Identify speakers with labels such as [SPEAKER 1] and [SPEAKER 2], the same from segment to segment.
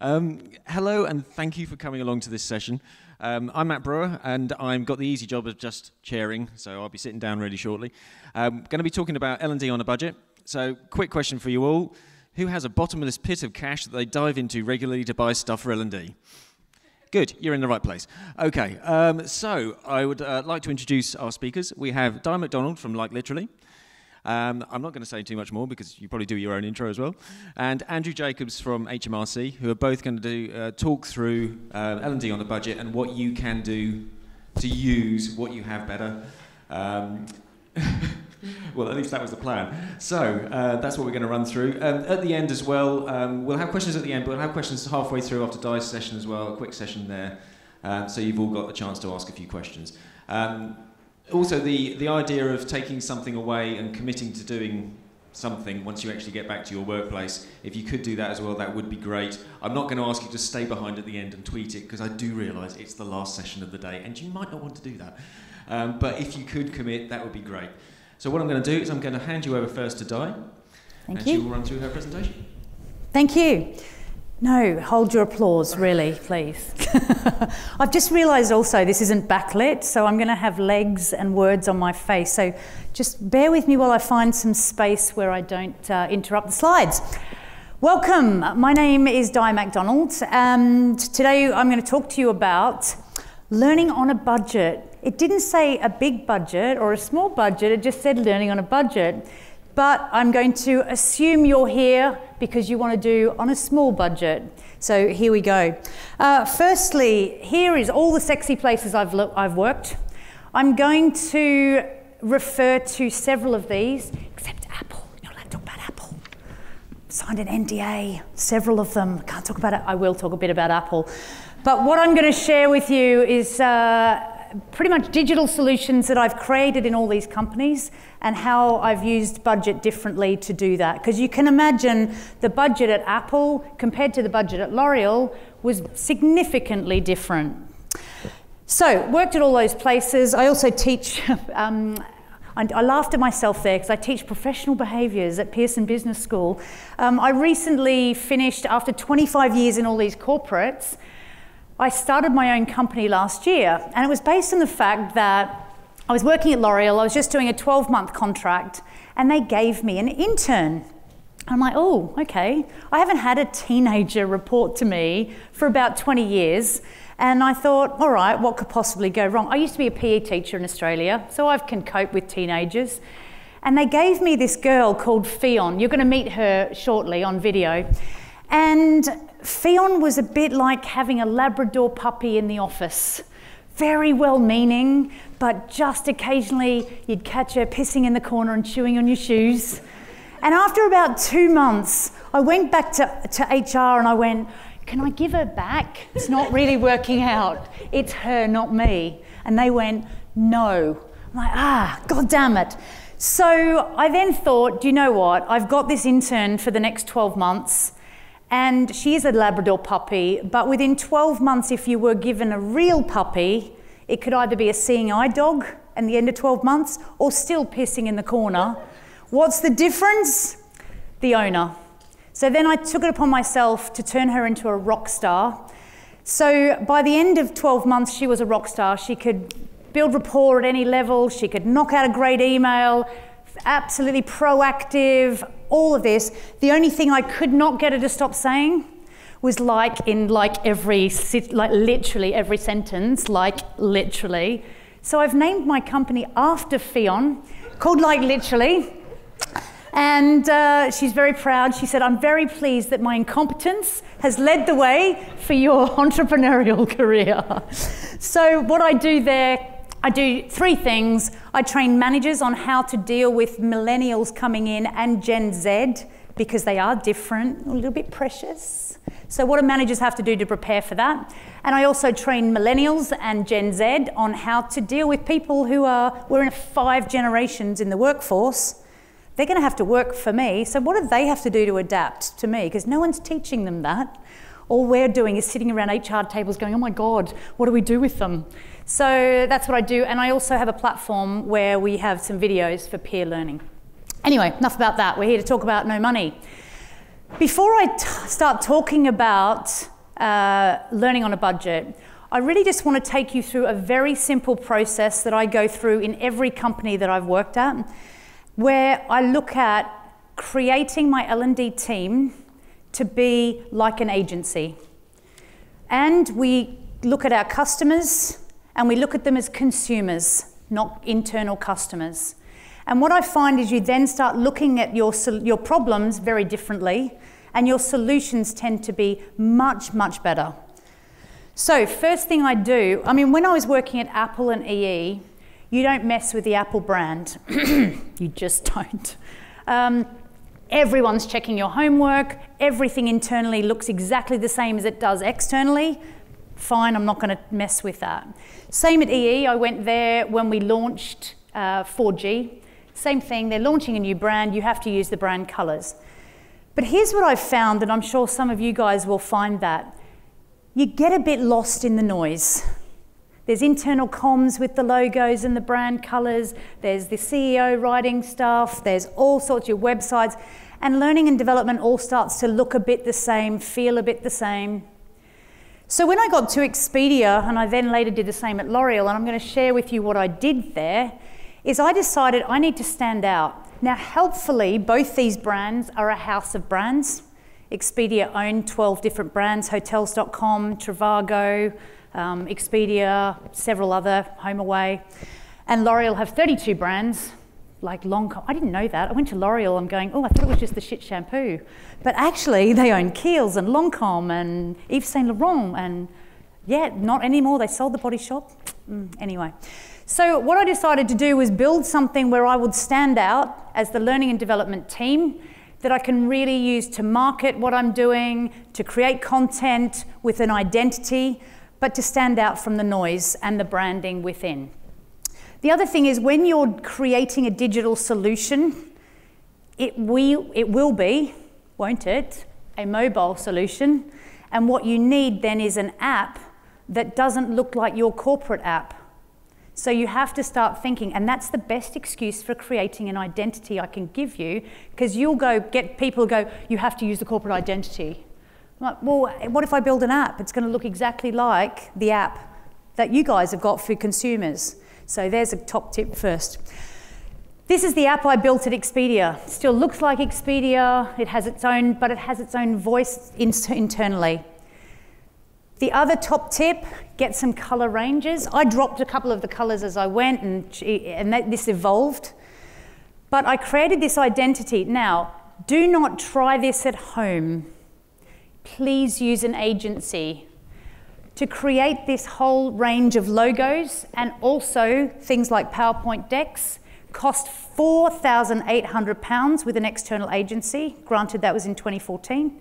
[SPEAKER 1] Hello, and thank you for coming along to this session. I'm Matt Brewer, and I've got the easy job of just chairing, so I'll be sitting down really shortly. Going to be talking about L&D on a budget. So, quick question for you all. Who has a bottomless pit of cash that they dive into regularly to buy stuff for L&D? Good, you're in the right place. Okay, so I would like to introduce our speakers. We have Di Macdonald from Like Literally. I'm not going to say too much more because you probably do your own intro as well. And Andrew Jacobs from HMRC, who are both going to talk through L&D on a budget and what you can do to use what you have better. Well, at least that was the plan. So that's what we're going to run through. At the end as well, we'll have questions at the end, but we'll have questions halfway through after Di's session as well, a quick session there. So you've all got the chance to ask a few questions. Also, the idea of taking something away and committing to doing something once you actually get back to your workplace, if you could do that as well, that would be great. I'm not going to ask you to stay behind at the end and tweet it, because I do realise it's the last session of the day, and you might not want to do that. But if you could commit, that would be great. So what I'm going to do is I'm going to hand you over first to Di, and she will run through her presentation.
[SPEAKER 2] Thank you. No, hold your applause, really, please. I've just realised also this isn't backlit, so I'm going to have legs and words on my face. So just bear with me while I find some space where I don't interrupt the slides. Welcome, my name is Di Macdonald, and today I'm going to talk to you about learning on a budget. It didn't say a big budget or a small budget, it just said learning on a budget. But I'm going to assume you're here because you want to do on a small budget. So here we go. Firstly, here is all the sexy places I've worked. I'm going to refer to several of these, except Apple. You're not allowed to talk about Apple. Signed an NDA, several of them. Can't talk about it. I will talk a bit about Apple. But what I'm going to share with you is pretty much digital solutions that I've created in all these companies and how I've used budget differently to do that. Because you can imagine the budget at Apple compared to the budget at L'Oreal was significantly different. So, worked at all those places. I also teach, I laughed at myself there because I teach professional behaviours at Pearson Business School. I recently finished, after 25 years in all these corporates, I started my own company last year, and it was based on the fact that I was working at L'Oreal, I was just doing a 12-month contract, and they gave me an intern. I'm like, oh, okay. I haven't had a teenager report to me for about 20 years, and I thought, all right, what could possibly go wrong? I used to be a PE teacher in Australia, so I can cope with teenagers. And they gave me this girl called Fionn. You're going to meet her shortly on video. And Fionn was a bit like having a Labrador puppy in the office. Very well-meaning, but just occasionally you'd catch her pissing in the corner and chewing on your shoes. And after about 2 months, I went back to HR and I went, can I give her back? It's not really working out. It's her, not me. And they went, no. I'm like, God damn it. So I then thought, do you know what? I've got this intern for the next 12 months. And she is a Labrador puppy, but within 12 months, if you were given a real puppy, it could either be a seeing eye dog at the end of 12 months or still pissing in the corner. What's the difference? The owner. So then I took it upon myself to turn her into a rock star. So by the end of 12 months, she was a rock star. She could build rapport at any level. She could knock out a great email, absolutely proactive, all of this. The only thing I could not get her to stop saying was literally every sentence, literally. So I've named my company after Fionn, called Like Literally. And she's very proud. She said, I'm very pleased that my incompetence has led the way for your entrepreneurial career. So what I do there, I do 3 things. I train managers on how to deal with millennials coming in and Gen Z, because they are different, a little bit precious. So what do managers have to do to prepare for that? And I also train millennials and Gen Z on how to deal with people who we're in 5 generations in the workforce. They're going to have to work for me. So what do they have to do to adapt to me? Because no one's teaching them that. All we're doing is sitting around HR tables going, oh my God, what do we do with them? So that's what I do. And I also have a platform where we have some videos for peer learning. Anyway, enough about that. We're here to talk about no money. Before I start talking about learning on a budget, I really just want to take you through a very simple process that I go through in every company that I've worked at, where I look at creating my L&D team to be like an agency. And we look at our customers and we look at them as consumers, not internal customers. And what I find is you then start looking at your problems very differently, and your solutions tend to be much, much better. So first thing I do, when I was working at Apple and EE, you don't mess with the Apple brand. You just don't. Everyone's checking your homework. Everything internally looks exactly the same as it does externally. Fine, I'm not going to mess with that. Same at EE. I went there when we launched 4G. Same thing, they're launching a new brand. You have to use the brand colors. But here's what I've found, and I'm sure some of you guys will find that. You get a bit lost in the noise. There's internal comms with the logos and the brand colors. There's the CEO writing stuff. There's all sorts of websites. And learning and development all starts to look a bit the same, feel a bit the same. So when I got to Expedia, and I then later did the same at L'Oreal, and I'm going to share with you what I did there, is I decided I need to stand out. Now, helpfully, both these brands are a house of brands. Expedia owned 12 different brands, hotels.com, Trivago, Expedia, several other, HomeAway. And L'Oreal have 32 brands, like Lancome. I didn't know that. I went to L'Oreal, I'm going, oh, I thought it was just the shit shampoo. But actually, they own Kiehl's and Lancome and Yves Saint Laurent, and yeah, not anymore. They sold the Body Shop. Anyway. So what I decided to do was build something where I would stand out as the learning and development team that I can really use to market what I'm doing, to create content with an identity, but to stand out from the noise and the branding within. The other thing is when you're creating a digital solution, it will be, won't it, a mobile solution. And what you need then is an app that doesn't look like your corporate app. So you have to start thinking, and that's the best excuse for creating an identity I can give you, because you'll go get people go, you have to use the corporate identity. I'm like, well, what if I build an app? It's going to look exactly like the app that you guys have got for consumers. So there's a top tip first. This is the app I built at Expedia. It still looks like Expedia. It has its own, but it has its own voice internally. The other top tip, get some color ranges. I dropped a couple of the colors as I went, and this evolved. But I created this identity. Now, do not try this at home. Please use an agency to create this whole range of logos, and also things like PowerPoint decks. Cost £4,800 with an external agency. Granted, that was in 2014.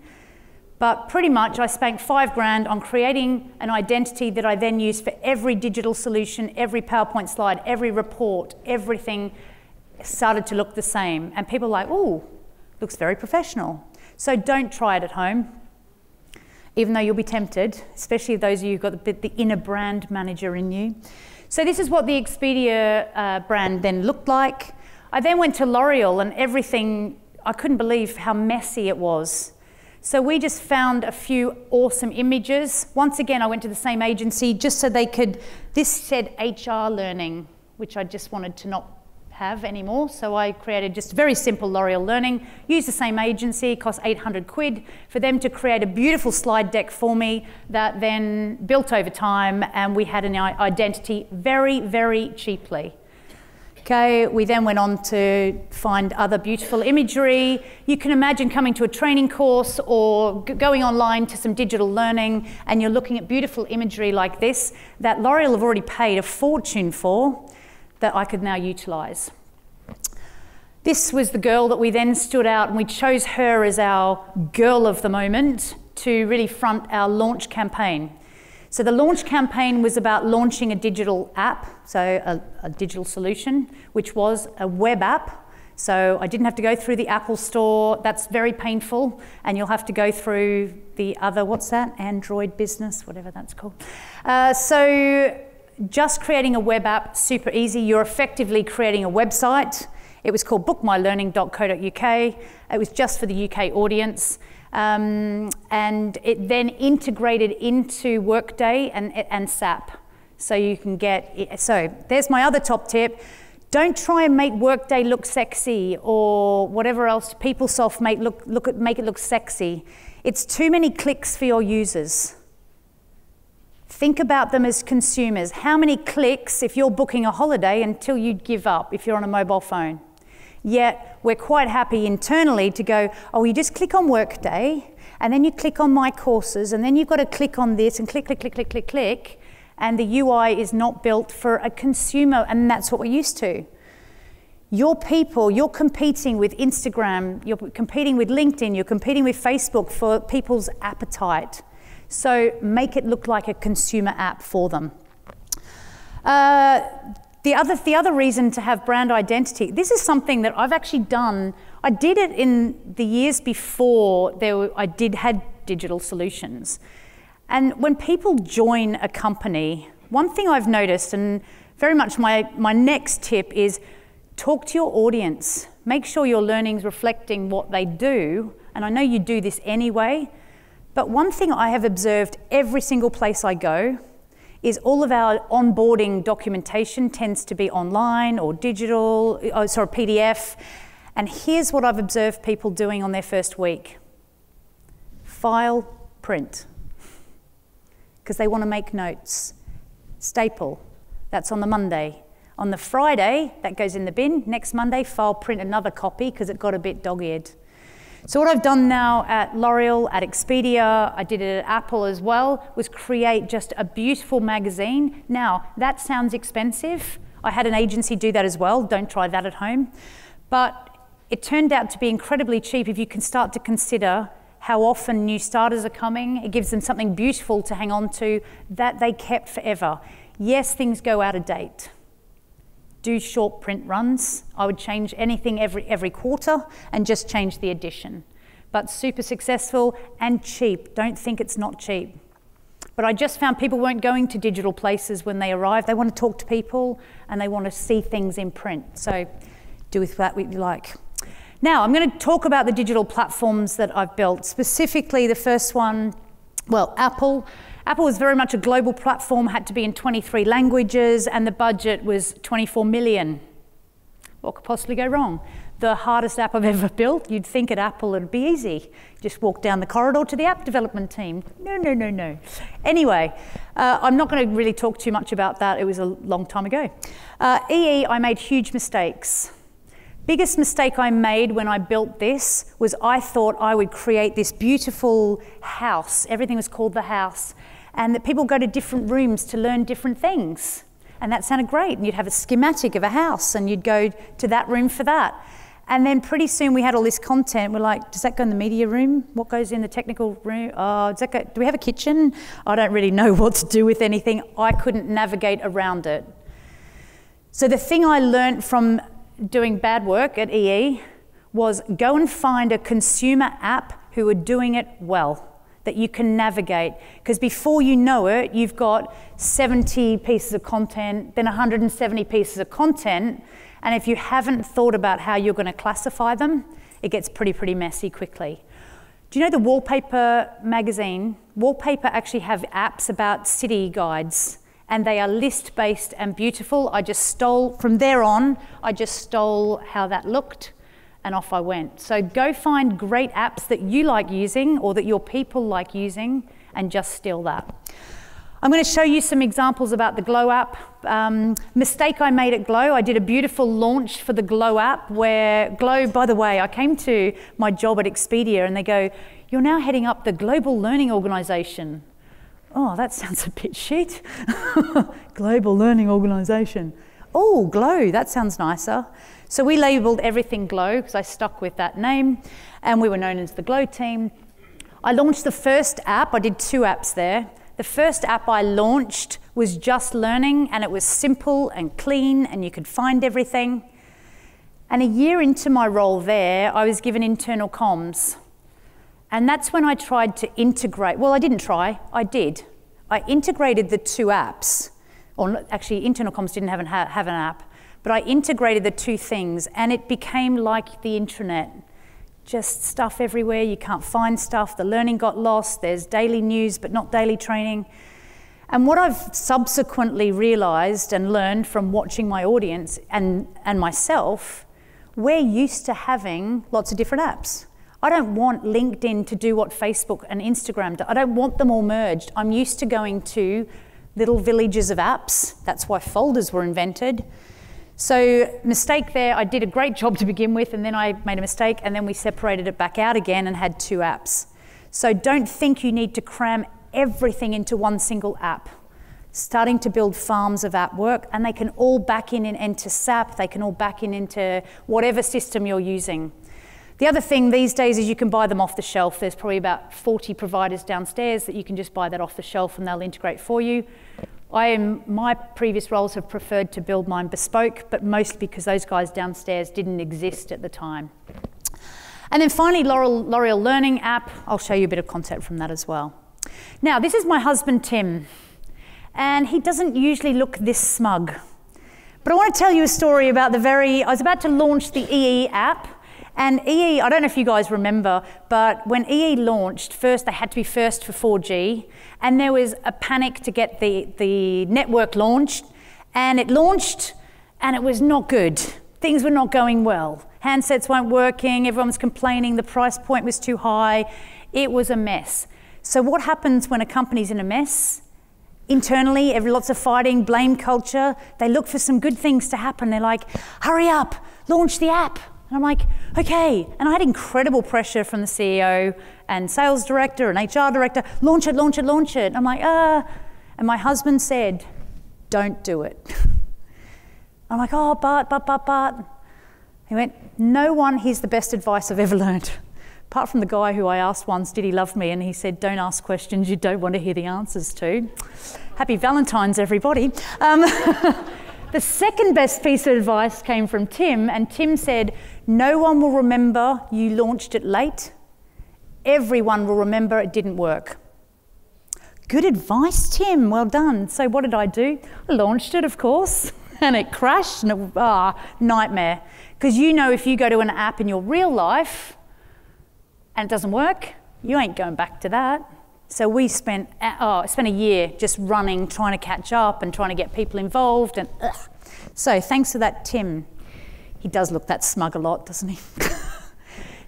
[SPEAKER 2] But pretty much I spent $5,000 on creating an identity that I then used for every digital solution, every PowerPoint slide, every report, everything started to look the same. And people were like, ooh, looks very professional. So don't try it at home, even though you'll be tempted, especially those of you who've got the inner brand manager in you. So this is what the Expedia brand then looked like. I then went to L'Oreal, and everything, I couldn't believe how messy it was. So we just found a few awesome images. Once again, I went to the same agency just so they could, this said HR learning, which I just wanted to not have anymore. So I created just very simple L'Oreal learning, used the same agency, cost 800 quid for them to create a beautiful slide deck for me that then built over time, and we had an identity very, very cheaply. Okay, we then went on to find other beautiful imagery. You can imagine coming to a training course or going online to some digital learning, and you're looking at beautiful imagery like this that L'Oreal have already paid a fortune for, that I could now utilise. This was the girl that we then stood out, and we chose her as our girl of the moment to really front our launch campaign. So the launch campaign was about launching a digital app, so a digital solution, which was a web app. So I didn't have to go through the Apple Store. That's very painful, and you'll have to go through the other, what's that? Android business, whatever that's called. So just creating a web app, super easy. You're effectively creating a website. It was called bookmylearning.co.uk. It was just for the UK audience. and it then integrated into Workday and SAP. So you can get, so there's my other top tip. Don't try and make Workday look sexy or whatever else PeopleSoft make it look sexy. It's too many clicks for your users. Think about them as consumers. How many clicks if you're booking a holiday until you give up if you're on a mobile phone? Yet we're quite happy internally to go, oh, you just click on Workday, and then you click on My Courses, and then you've got to click on this and click, click, click, click, click, click, and the UI is not built for a consumer, and that's what we're used to. Your people, you're competing with Instagram, you're competing with LinkedIn, you're competing with Facebook for people's appetite. So make it look like a consumer app for them. The other reason to have brand identity, this is something that I've actually done. I did it in the years before I had digital solutions. And when people join a company, one thing I've noticed, and very much my next tip is talk to your audience. Make sure your learning's reflecting what they do. And I know you do this anyway, but one thing I have observed every single place I go is all of our onboarding documentation tends to be online or digital, PDF. And here's what I've observed people doing on their first week. File, print. Because they want to make notes. Staple, that's on the Monday. On the Friday, that goes in the bin. Next Monday, file, print another copy because it got a bit dog-eared. So what I've done now at L'Oreal, at Expedia, I did it at Apple as well, was create just a beautiful magazine. Now, that sounds expensive. I had an agency do that as well. Don't try that at home. But it turned out to be incredibly cheap if you can start to consider how often new starters are coming. It gives them something beautiful to hang on to that they kept forever. Yes, things go out of date. Do short print runs. I would change anything every quarter and just change the edition. But super successful and cheap. Don't think it's not cheap. But I just found people weren't going to digital places when they arrived. They want to talk to people and they want to see things in print. So do with that what you like. Now I'm going to talk about the digital platforms that I've built. Specifically the first one, well, Apple. Apple was very much a global platform, had to be in 23 languages, and the budget was 24 million. What could possibly go wrong? The hardest app I've ever built. You'd think at Apple it'd be easy. Just walk down the corridor to the app development team. No, no, no, no. Anyway, I'm not going to really talk too much about that. It was a long time ago. EE, I made huge mistakes. Biggest mistake I made when I built this was I thought I would create this beautiful house. Everything was called the house. And that people go to different rooms to learn different things. And that sounded great. And you'd have a schematic of a house and you'd go to that room for that. And then pretty soon we had all this content. We're like, does that go in the media room? What goes in the technical room? Do we have a kitchen? I don't really know what to do with anything. I couldn't navigate around it. So the thing I learned from doing bad work at EE was go and find a consumer app who are doing it well, that you can navigate. Because before you know it, you've got 70 pieces of content, then 170 pieces of content, and if you haven't thought about how you're going to classify them, it gets pretty messy quickly. Do you know the Wallpaper magazine? Wallpaper actually have apps about city guides, and they are list-based and beautiful. I just stole, from there on, I just stole how that looked, and off I went. So go find great apps that you like using or that your people like using and just steal that. I'm going to show you some examples about the Glow app. Mistake I made at Glow, I did a beautiful launch for the Glow app where Glow, by the way, I came to my job at Expedia and they go, you're now heading up the Global Learning Organisation. Oh, that sounds a bit shit. Global Learning Organisation. Oh, Glow, that sounds nicer. So we labelled everything Glow because I stuck with that name and we were known as the Glow team. I launched the first app. I did 2 apps there. The first app I launched was just learning and it was simple and clean and you could find everything. And a year into my role there, I was given internal comms. And that's when I tried to integrate. Well, I didn't try, I did. I integrated the 2 apps. Or actually, internal comms didn't have an app. But I integrated the 2 things and it became like the intranet. just stuff everywhere, you can't find stuff, the learning got lost, there's daily news but not daily training. And what I've subsequently realised and learned from watching my audience and myself, we're used to having lots of different apps. I don't want LinkedIn to do what Facebook and Instagram do. I don't want them all merged. I'm used to going to little villages of apps. That's why folders were invented. So mistake there, I did a great job to begin with, and then I made a mistake, and then we separated it back out again and had 2 apps. So don't think you need to cram everything into one single app. Starting to build farms of app work, and they can all back in and enter SAP, they can all back in into whatever system you're using. The other thing these days is you can buy them off the shelf. There's probably about 40 providers downstairs that you can just buy that off the shelf and they'll integrate for you. My previous roles have preferred to build mine bespoke, but mostly because those guys downstairs didn't exist at the time. And then finally, L'Oreal Learning app. I'll show you a bit of content from that as well. Now, this is my husband, Tim, and he doesn't usually look this smug. But I want to tell you a story about I was about to launch the EE app, and EE, I don't know if you guys remember, but when EE launched, first they had to be first for 4G, and there was a panic to get the network launched, and it launched, and it was not good. Things were not going well. Handsets weren't working, everyone was complaining, the price point was too high. It was a mess. So what happens when a company's in a mess? Internally, lots of fighting, blame culture. They look for some good things to happen. They're like, hurry up, launch the app. And I'm like, okay. And I had incredible pressure from the CEO and sales director and HR director, launch it, launch it, launch it. And I'm like, And my husband said, don't do it. I'm like, oh, but. He went, here's the best advice I've ever learned. Apart from the guy who I asked once, did he love me? And he said, don't ask questions you don't want to hear the answers to. Happy Valentine's, everybody. The second best piece of advice came from Tim, and Tim said, no one will remember you launched it late. Everyone will remember it didn't work. Good advice, Tim, well done. So what did I do? I launched it, of course, and it crashed, and it was nightmare. Because if you go to an app in your real life, and it doesn't work, you ain't going back to that. So we spent a year just running, trying to catch up and trying to get people involved. And So thanks for that, Tim. He does look that smug a lot, doesn't he?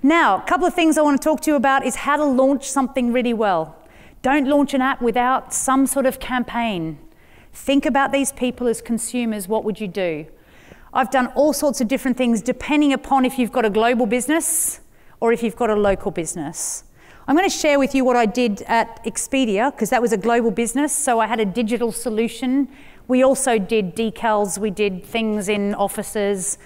[SPEAKER 2] Now, a couple of things I want to talk to you about is how to launch something really well. Don't launch an app without some sort of campaign. Think about these people as consumers. What would you do? I've done all sorts of different things depending upon if you've got a global business or if you've got a local business. I'm going to share with you what I did at Expedia, because that was a global business, so I had a digital solution. We also did decals, we did things in offices.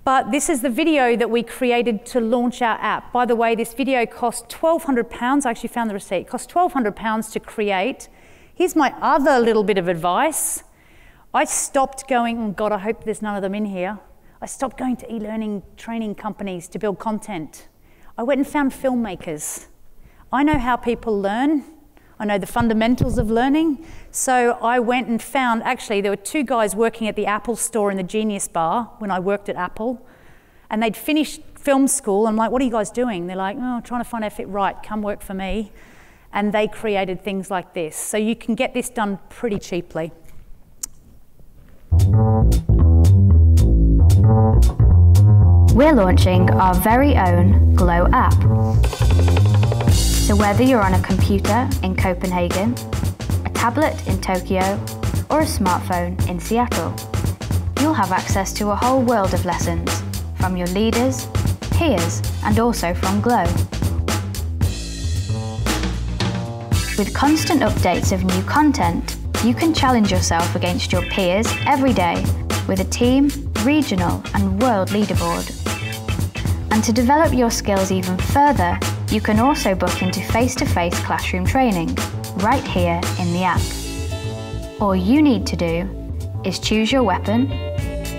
[SPEAKER 2] But this is the video that we created to launch our app. By the way, this video cost £1,200. I actually found the receipt. It cost £1,200 to create. Here's my other little bit of advice. I stopped going, oh God, I hope there's none of them in here. I stopped going to e-learning training companies to build content. I went and found filmmakers. I know how people learn. I know the fundamentals of learning. So I went and found, actually, there were 2 guys working at the Apple store in the Genius Bar when I worked at Apple. And they'd finished film school. I'm like, what are you guys doing? They're like, oh, trying to find out if it right. Come work for me. And they created things like this. So you can get this done pretty cheaply.
[SPEAKER 3] We're launching our very own Glow app. So whether you're on a computer in Copenhagen, a tablet in Tokyo, or a smartphone in Seattle, you'll have access to a whole world of lessons from your leaders, peers, and also from Glow. With constant updates of new content, you can challenge yourself against your peers every day with a team, regional, and world leaderboard. And to develop your skills even further, you can also book into face-to-face classroom training right here in the app. All you need to do is choose your weapon,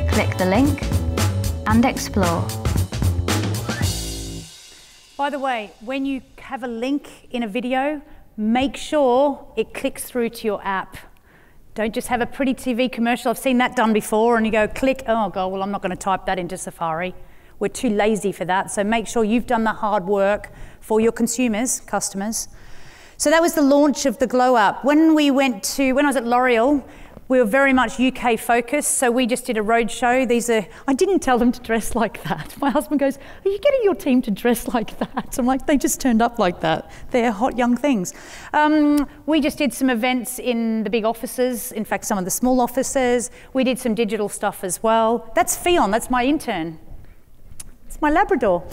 [SPEAKER 3] click the link, and explore.
[SPEAKER 2] By the way, when you have a link in a video, make sure it clicks through to your app. Don't just have a pretty TV commercial. I've seen that done before, and you go click, oh God, well, I'm not going to type that into Safari. We're too lazy for that. So make sure you've done the hard work for your consumers, customers. So that was the launch of the Glow app. When I was at L'Oreal, we were very much UK focused, so we just did a road show. I didn't tell them to dress like that. My husband goes, "Are you getting your team to dress like that?" I'm like, they just turned up like that. They're hot young things. We just did some events in the big offices, in fact, some of the small offices. We did some digital stuff as well. That's Fion, that's my intern. It's my Labrador.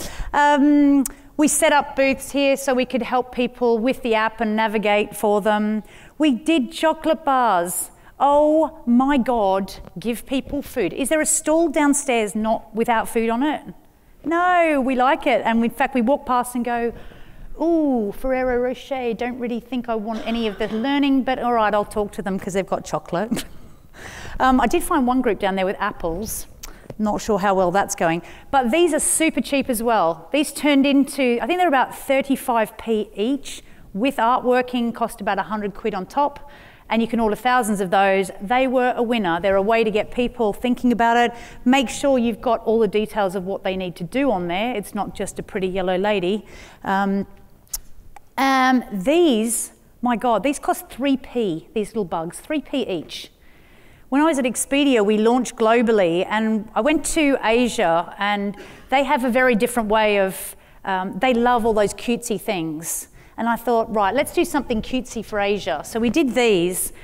[SPEAKER 2] We set up booths here so we could help people with the app and navigate for them. We did chocolate bars. Oh my God, give people food. Is there a stall downstairs not without food on it? No, we like it. And in fact, we walk past and go, ooh, Ferrero Rocher, don't really think I want any of the learning, but all right, I'll talk to them because they've got chocolate. I did find one group down there with apples. Not sure how well that's going. But these are super cheap as well. These turned into, I think they're about 35p each. With artworking, cost about 100 quid on top. And you can order thousands of those. They were a winner. They're a way to get people thinking about it. Make sure you've got all the details of what they need to do on there. It's not just a pretty yellow lady. These, my God, these cost 3p, these little bugs, 3p each. When I was at Expedia, we launched globally, and I went to Asia, and they have a very different way of, they love all those cutesy things. And I thought, right, let's do something cutesy for Asia. So we did these,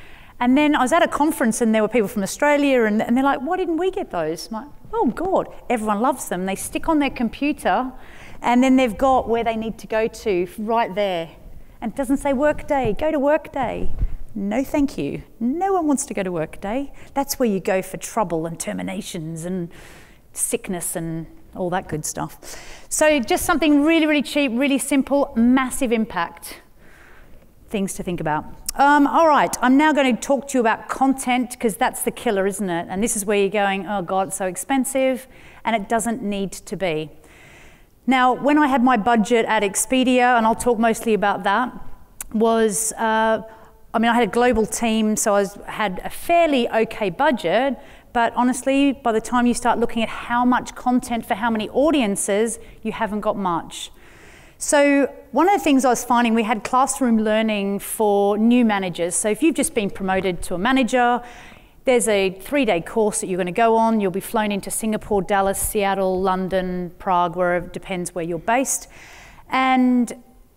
[SPEAKER 2] and then I was at a conference, and there were people from Australia, and they're like, why didn't we get those? I'm like, oh God, everyone loves them. They stick on their computer, and then they've got where they need to go to right there. And it doesn't say Workday, go to Workday. No, thank you. No one wants to go to Workday. That's where you go for trouble and terminations and sickness and all that good stuff. So just something really, really cheap, really simple, massive impact. Things to think about. All right, I'm now going to talk to you about content, because that's the killer, isn't it? And this is where you're going, oh God, it's so expensive, and it doesn't need to be. Now, when I had my budget at Expedia, and I'll talk mostly about that, was, I had a global team, so I had a fairly okay budget, but honestly, by the time you start looking at how much content for how many audiences, you haven't got much. So one of the things I was finding, we had classroom learning for new managers. So if you've just been promoted to a manager, there's a 3-day course that you're going to go on. You'll be flown into Singapore, Dallas, Seattle, London, Prague, wherever, depends where you're based. And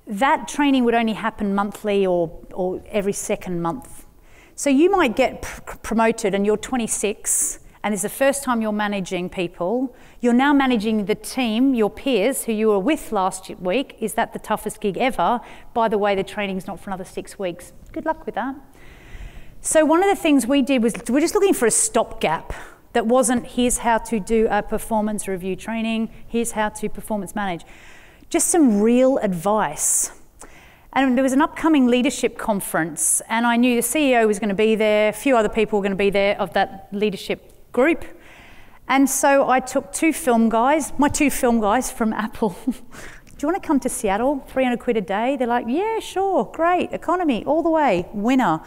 [SPEAKER 2] that training would only happen monthly or every second month. So you might get promoted and you're 26, and it's the first time you're managing people. You're now managing the team, your peers, who you were with last week. Is that the toughest gig ever? By the way, the training's not for another 6 weeks. Good luck with that. So one of the things we did was, we're just looking for a stopgap that wasn't, here's how to do a performance review training, here's how to performance manage. Just some real advice. And there was an upcoming leadership conference, and I knew the CEO was going to be there, a few other people were going to be there of that leadership group. And so I took my two film guys from Apple. Do you want to come to Seattle, 300 quid a day? They're like, yeah, sure, great, economy, all the way, winner.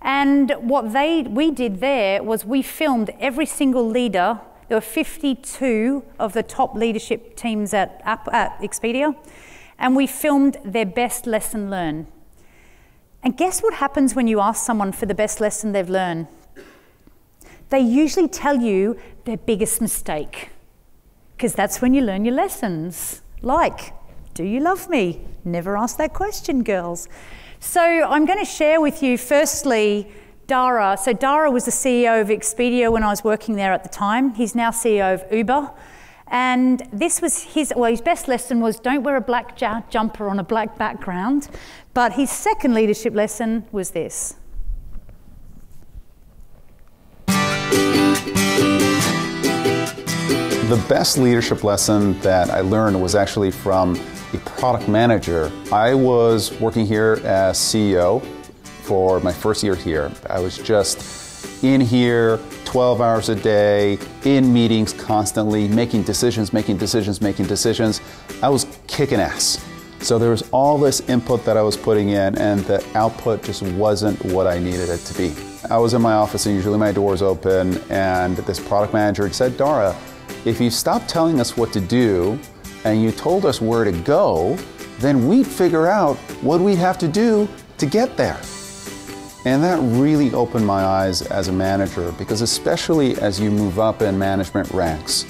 [SPEAKER 2] And what we did there was we filmed every single leader. There were 52 of the top leadership teams at Expedia, and we filmed their best lesson learned. And guess what happens when you ask someone for the best lesson they've learned? They usually tell you their biggest mistake, because that's when you learn your lessons. Like, do you love me? Never ask that question, girls. So I'm going to share with you, firstly, Dara. So Dara was the CEO of Expedia when I was working there at the time. He's now CEO of Uber. And this was his best lesson was don't wear a black jumper on a black background. But his second leadership lesson was this.
[SPEAKER 4] The best leadership lesson that I learned was actually from a product manager. I was working here as CEO for my first year here. I was just in here 12 hours a day, in meetings constantly, making decisions. I was kicking ass. So there was all this input that I was putting in, and the output just wasn't what I needed it to be. I was in my office, and usually my door's open, and this product manager said, Dara, if you stopped telling us what to do and you told us where to go, then we'd figure out what we'd have to do to get there. And that really opened my eyes as a manager, because especially as you move up in management ranks,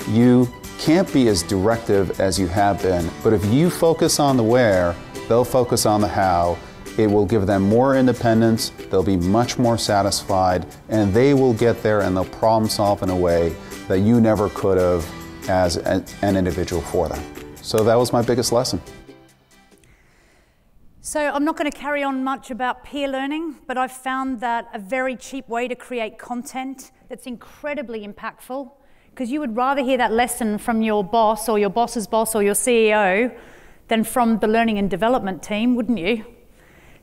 [SPEAKER 4] you can't be as directive as you have been. But if you focus on the where, they'll focus on the how. It will give them more independence, they'll be much more satisfied, and they will get there and they'll problem solve in a way that you never could have as an individual for them. So that was my biggest lesson.
[SPEAKER 2] So I'm not going to carry on much about peer learning, but I've found that a very cheap way to create content that's incredibly impactful, because you would rather hear that lesson from your boss or your boss's boss or your CEO than from the learning and development team, wouldn't you?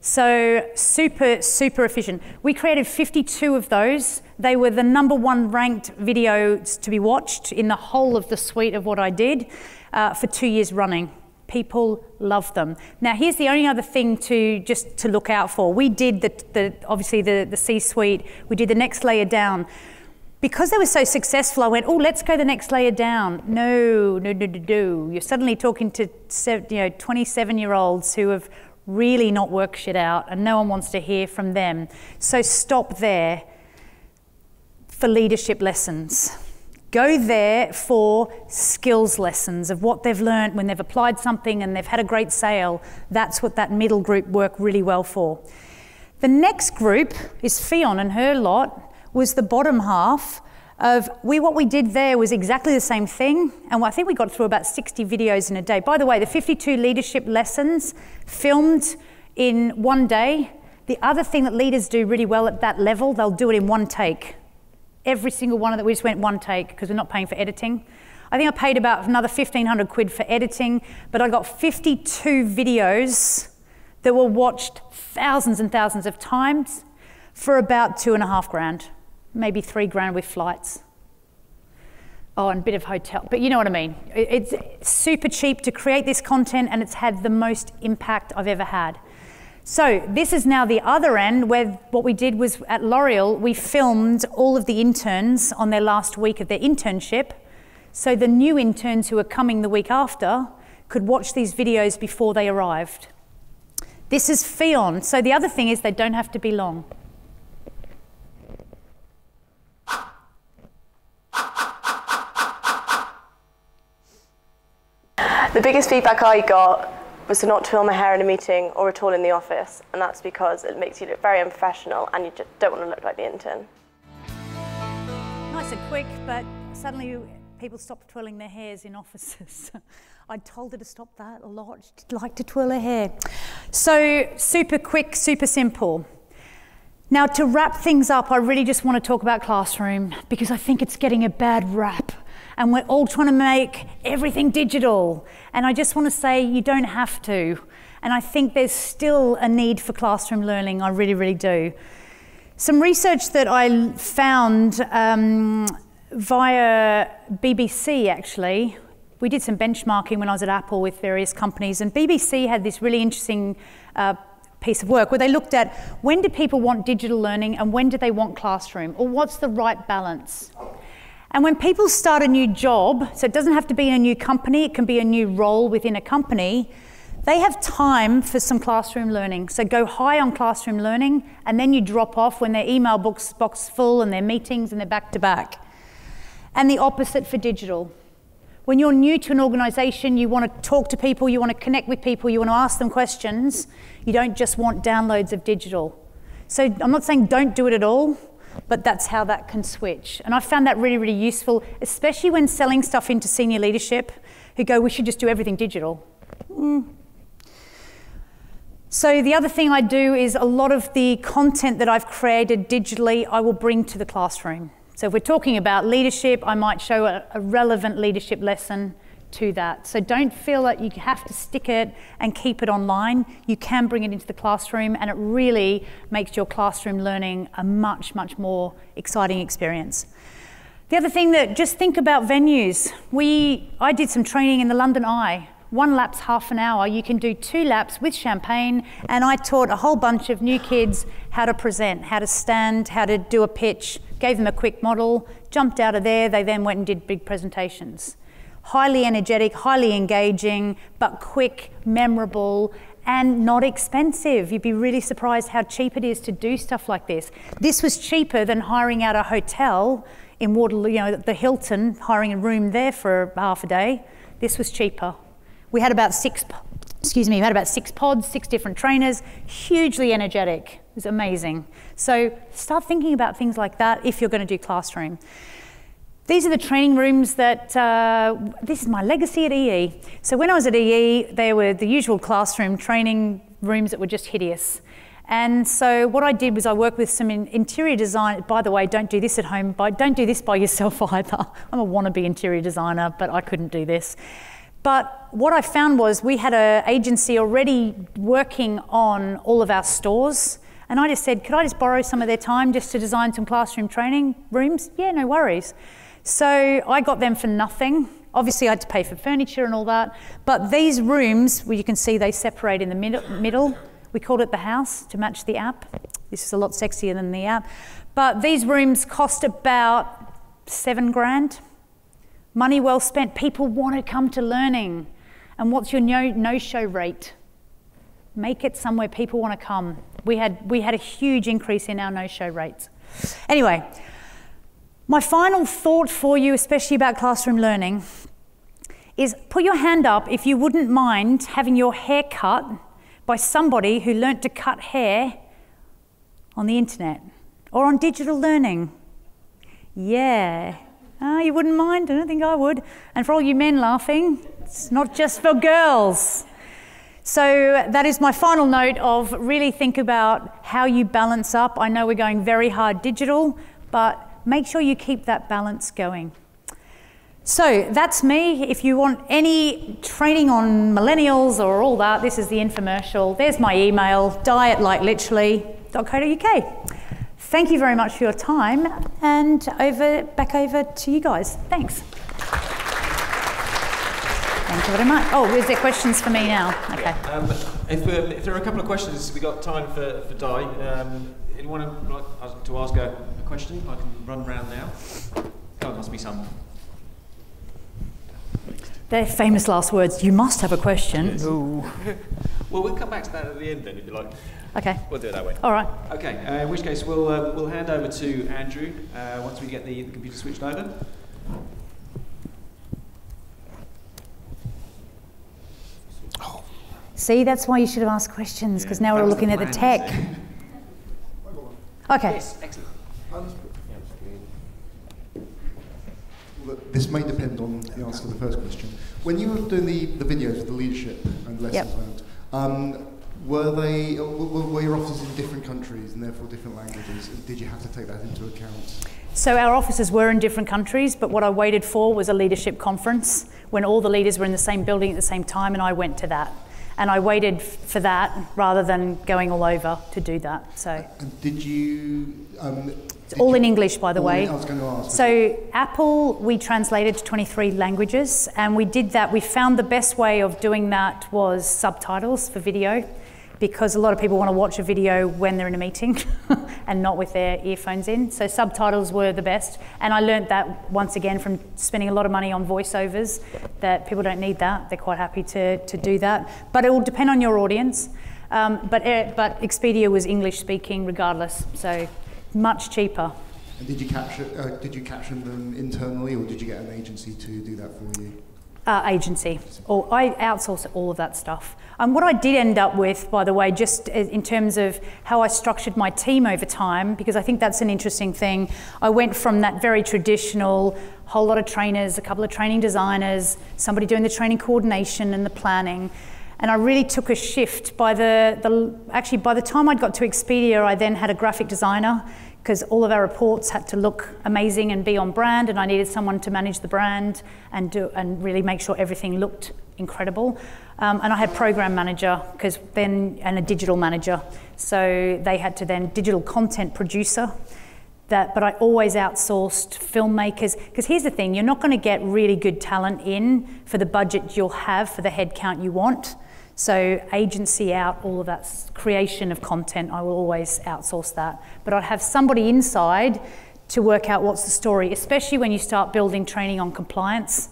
[SPEAKER 2] So super, super efficient. We created 52 of those. They were the #1 ranked videos to be watched in the whole of the suite of what I did for 2 years running. People love them. Now, here's the only other thing to look out for. We did obviously the C-suite. We did the next layer down. Because they were so successful, I went, oh, let's go the next layer down. No. You're suddenly talking to 27-year-olds who have really not worked shit out, and no one wants to hear from them. So stop there for leadership lessons. Go there for skills lessons of what they've learned when they've applied something and they've had a great sale. That's what that middle group worked really well for. The next group is Fionn, and her lot was the bottom half of what we did there was exactly the same thing, and I think we got through about 60 videos in a day. By the way, the 52 leadership lessons filmed in 1 day. The other thing that leaders do really well at that level, they'll do it in one take. Every single one of them, we just went one take because we're not paying for editing. I think I paid about another 1,500 quid for editing, but I got 52 videos that were watched thousands and thousands of times for about 2.5 grand, maybe 3 grand with flights. Oh, and a bit of hotel, but you know what I mean. It's super cheap to create this content, and it's had the most impact I've ever had. So this is now the other end, where what we did was at L'Oreal, we filmed all of the interns on their last week of their internship. So the new interns who are coming the week after could watch these videos before they arrived. This is Fionn. So the other thing is they don't have to be long.
[SPEAKER 5] The biggest feedback I got was to not twirl my hair in a meeting or at all in the office, and that's because it makes you look very unprofessional and you just don't want to look like the intern.
[SPEAKER 2] Nice and quick, but suddenly people stopped twirling their hairs in offices. I told her to stop that a lot. She'd like to twirl her hair. So super quick, super simple. Now, to wrap things up, I really just want to talk about Classroom, because I think it's getting a bad rap. And we're all trying to make everything digital. And I just want to say you don't have to. And I think there's still a need for classroom learning. I really, really do. Some research that I found via BBC, actually. We did some benchmarking when I was at Apple with various companies. And BBC had this really interesting piece of work where they looked at when do people want digital learning and when do they want classroom, or what's the right balance. And when people start a new job, so it doesn't have to be in a new company, it can be a new role within a company, they have time for some classroom learning. So go high on classroom learning, and then you drop off when their email box full and their meetings and they're back to back. And the opposite for digital. When you're new to an organisation, you want to talk to people, you want to connect with people, you want to ask them questions, you don't just want downloads of digital. So I'm not saying don't do it at all, but that's how that can switch. And I found that really, really useful, especially when selling stuff into senior leadership who go, we should just do everything digital. So the other thing I do is a lot of the content that I've created digitally, I will bring to the classroom. So if we're talking about leadership, I might show a relevant leadership lesson to that. So don't feel that you have to stick it and keep it online. You can bring it into the classroom, and it really makes your classroom learning a much, much more exciting experience. The other thing that, just think about venues. I did some training in the London Eye. 1 lap's half an hour. You can do 2 laps with champagne, and I taught a whole bunch of new kids how to present, how to stand, how to do a pitch, gave them a quick model, jumped out of there, they then went and did big presentations. Highly energetic, highly engaging, but quick, memorable, and not expensive. You'd be really surprised how cheap it is to do stuff like this. This was cheaper than hiring out a hotel in Waterloo, you know, the Hilton, hiring a room there for half a day. This was cheaper. We had about 6 pods, 6 different trainers, hugely energetic. It was amazing. So start thinking about things like that if you're going to do classroom. These are the training rooms that, this is my legacy at EE. So when I was at EE, they were the usual classroom training rooms that were just hideous. And so what I did was I worked with some interior design. By the way, don't do this at home, don't do this by yourself either. I'm a wannabe interior designer, but I couldn't do this. But what I found was we had an agency already working on all of our stores. And I just said, could I just borrow some of their time just to design some classroom training rooms? Yeah, no worries. So I got them for nothing. Obviously I had to pay for furniture and all that, but these rooms, where you can see they separate in the middle, we called it the house to match the app. This is a lot sexier than the app. But these rooms cost about 7 grand. Money well spent. People want to come to learning. And what's your no-show rate? Make it somewhere people want to come. We had a huge increase in our no-show rates. Anyway, my final thought for you, especially about classroom learning, is put your hand up if you wouldn't mind having your hair cut by somebody who learnt to cut hair on the internet or on digital learning. Yeah. You wouldn't mind? I don't think I would. And for all you men laughing, it's not just for girls. So that is my final note of really think about how you balance up. I know we're going very hard digital, but make sure you keep that balance going. So that's me. If you want any training on millennials or all that, this is the infomercial. There's my email, dietlikeliterally.co.uk. Thank you very much for your time, and back over to you guys. Thanks. Thank you very much. Oh, is there questions for me now? Okay.
[SPEAKER 1] If there are a couple of questions, we've got time for Di. Anyone would like to ask a question? I can run around now. Oh, there must be some.
[SPEAKER 2] Their famous last words, you must have a question.
[SPEAKER 1] Yes. Well, we'll come back to that at the end then, if you like.
[SPEAKER 2] Okay.
[SPEAKER 1] We'll do it that way.
[SPEAKER 2] All right.
[SPEAKER 1] Okay, in which case we'll hand over to Andrew once we get the computer switched over.
[SPEAKER 2] See, that's why you should have asked questions, because now we're looking at the tech. Okay.
[SPEAKER 1] Yes, excellent.
[SPEAKER 6] This may depend on the answer to the first question. When you were doing the videos of the leadership and lessons learned, were your offices in different countries and therefore different languages? And did you have to take that into account?
[SPEAKER 2] So our offices were in different countries, but what I waited for was a leadership conference when all the leaders were in the same building at the same time, and I went to that. And I waited for that rather than going all over to do that. So. And
[SPEAKER 6] did you?
[SPEAKER 2] It's all in English, by the way.
[SPEAKER 6] I was going to ask.
[SPEAKER 2] So Apple, we translated to 23 languages, and we did that. We found the best way of doing that was subtitles for video, because a lot of people want to watch a video when they're in a meeting and not with their earphones in. So subtitles were the best. And I learned that once again from spending a lot of money on voiceovers, that people don't need that. They're quite happy to do that. But it will depend on your audience. But Expedia was English speaking regardless, so much cheaper.
[SPEAKER 6] And did you caption them internally, or did you get an agency to do that for you?
[SPEAKER 2] Agency. Or I outsource all of that stuff. What I did end up with, by the way, just in terms of how I structured my team over time, because I think that's an interesting thing, I went from that very traditional, whole lot of trainers, a couple of training designers, somebody doing the training coordination and the planning, and I really took a shift. Actually, by the time I'd got to Expedia, I then had a graphic designer, because all of our reports had to look amazing and be on brand, and I needed someone to manage the brand and really make sure everything looked incredible. And I had program manager, and a digital manager. So they had to then digital content producer. but I always outsourced filmmakers, because here's the thing, you're not going to get really good talent in for the budget you'll have for the headcount you want. So agency out, all of that creation of content, I will always outsource that. But I'd have somebody inside to work out what's the story, especially when you start building training on compliance.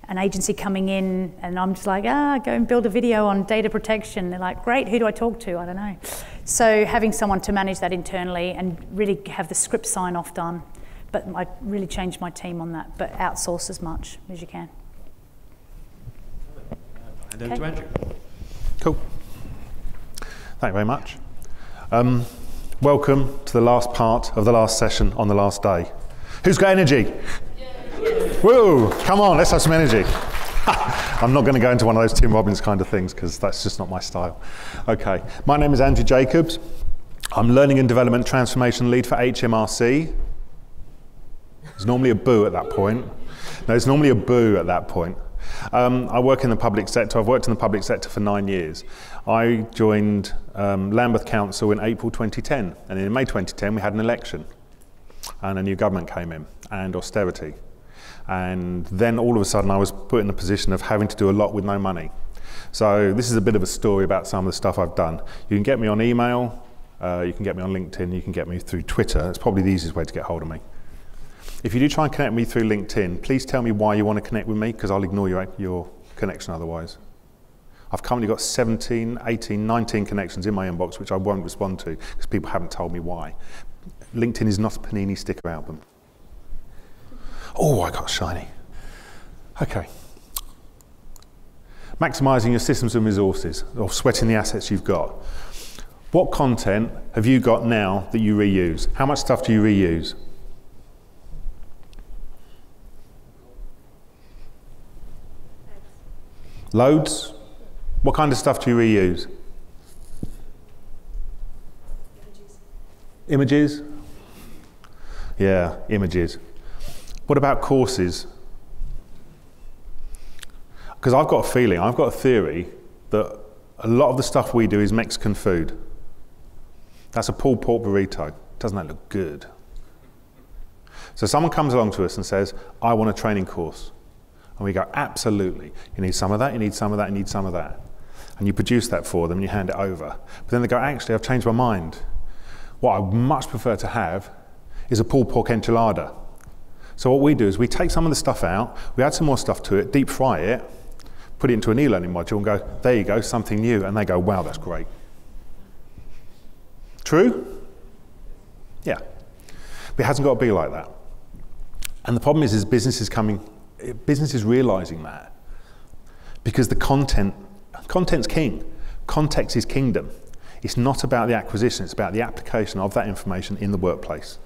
[SPEAKER 2] An agency coming in and I'm just like, go and build a video on data protection. They're like, great, who do I talk to? I don't know. So having someone to manage that internally and really have the script sign off done. But I really changed my team on that, but outsource as much as you can.
[SPEAKER 1] And over to Andrew.
[SPEAKER 7] Cool. Thank you very much. Welcome to the last part of the last session on the last day. Who's got energy? Woo! Come on, let's have some energy. I'm not going to go into one of those Tim Robbins kind of things because that's just not my style. Okay, my name is Andrew Jacobs. I'm Learning and Development Transformation Lead for HMRC. There's normally a boo at that point. No, there's normally a boo at that point. I work in the public sector. I've worked in the public sector for 9 years. I joined Lambeth Council in April 2010, and in May 2010 we had an election, and a new government came in, and austerity. And then all of a sudden I was put in a position of having to do a lot with no money. So this is a bit of a story about some of the stuff I've done. You can get me on email, you can get me on LinkedIn, you can get me through Twitter. It's probably the easiest way to get hold of me. If you do try and connect me through LinkedIn, please tell me why you want to connect with me, because I'll ignore your connection otherwise. I've currently got 17, 18, 19 connections in my inbox which I won't respond to because people haven't told me why. LinkedIn is not a Panini sticker album. Oh, I got shiny. Okay. Maximising your systems and resources, or sweating the assets you've got. What content have you got now that you reuse? How much stuff do you reuse? Loads? What kind of stuff do you reuse? Images? Yeah, images. What about courses? Because I've got a feeling, I've got a theory that a lot of the stuff we do is Mexican food. That's a pulled pork burrito. Doesn't that look good? So someone comes along to us and says, I want a training course. And we go, absolutely. You need some of that, you need some of that, you need some of that. And you produce that for them and you hand it over. But then they go, actually, I've changed my mind. What I would much prefer to have is a pulled pork enchilada. So what we do is we take some of the stuff out, we add some more stuff to it, deep fry it, put it into an e-learning module and go, there you go, something new. And they go, wow, that's great. True? Yeah. But it hasn't got to be like that. And the problem is business is realizing that. Because the content's king. Context is kingdom. It's not about the acquisition, it's about the application of that information in the workplace.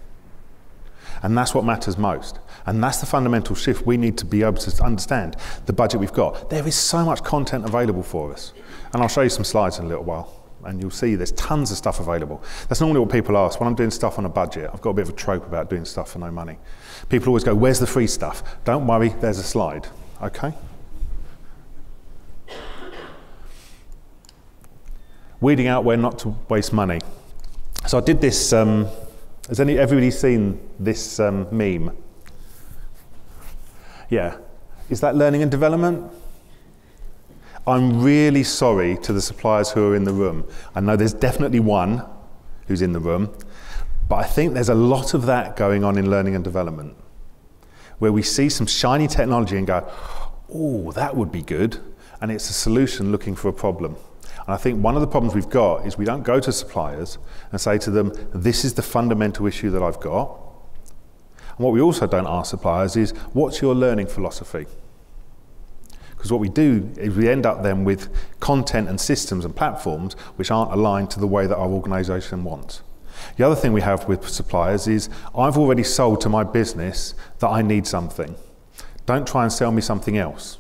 [SPEAKER 7] And that's what matters most. And that's the fundamental shift we need to be able to understand the budget we've got. There is so much content available for us. And I'll show you some slides in a little while. And you'll see there's tons of stuff available. That's normally what people ask. When I'm doing stuff on a budget, I've got a bit of a trope about doing stuff for no money. People always go, where's the free stuff? Don't worry, there's a slide. Okay? Weeding out where not to waste money. So I did this, has everybody seen this meme? Yeah. Is that learning and development? I'm really sorry to the suppliers who are in the room. I know there's definitely one who's in the room, but I think there's a lot of that going on in learning and development, where we see some shiny technology and go, oh, that would be good, and it's a solution looking for a problem. And I think one of the problems we've got is we don't go to suppliers and say to them, this is the fundamental issue that I've got. And what we also don't ask suppliers is, what's your learning philosophy? Because what we do is we end up then with content and systems and platforms which aren't aligned to the way that our organisation wants. The other thing we have with suppliers is, I've already sold to my business that I need something. Don't try and sell me something else,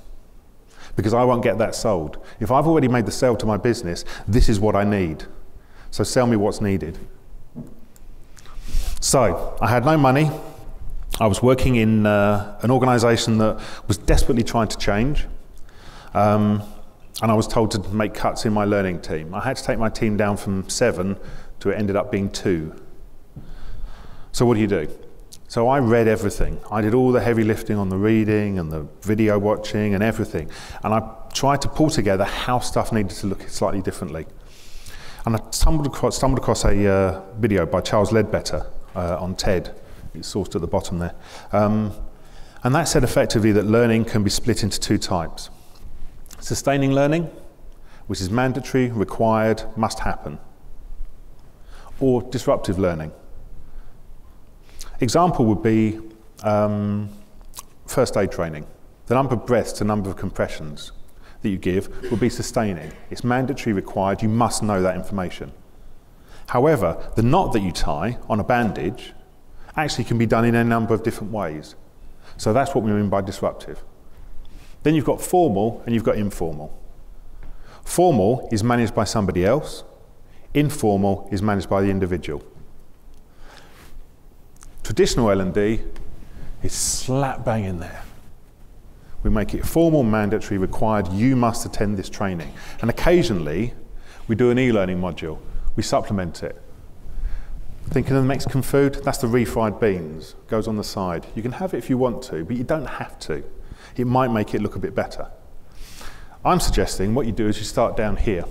[SPEAKER 7] because I won't get that sold. If I've already made the sale to my business, this is what I need. So sell me what's needed. So I had no money. I was working in an organisation that was desperately trying to change. And I was told to make cuts in my learning team. I had to take my team down from 7 to it ended up being 2. So what do? So I read everything. I did all the heavy lifting on the reading and the video watching and everything. And I tried to pull together how stuff needed to look slightly differently. And I stumbled across a video by Charles Ledbetter on TED. It's sourced at the bottom there. And that said effectively that learning can be split into two types. Sustaining learning, which is mandatory, required, must happen. Or disruptive learning. Example would be first aid training. The number of breaths to number of compressions that you give will be sustaining. It's mandatory, required, you must know that information. However, the knot that you tie on a bandage actually can be done in a number of different ways. So that's what we mean by disruptive. Then you've got formal and you've got informal. Formal is managed by somebody else. Informal is managed by the individual. Traditional L&D is slap bang in there. We make it formal, mandatory, required, you must attend this training. And occasionally, we do an e-learning module. We supplement it. Thinking of the Mexican food? That's the refried beans. Goes on the side. You can have it if you want to, but you don't have to. It might make it look a bit better. I'm suggesting what you do is you start down here.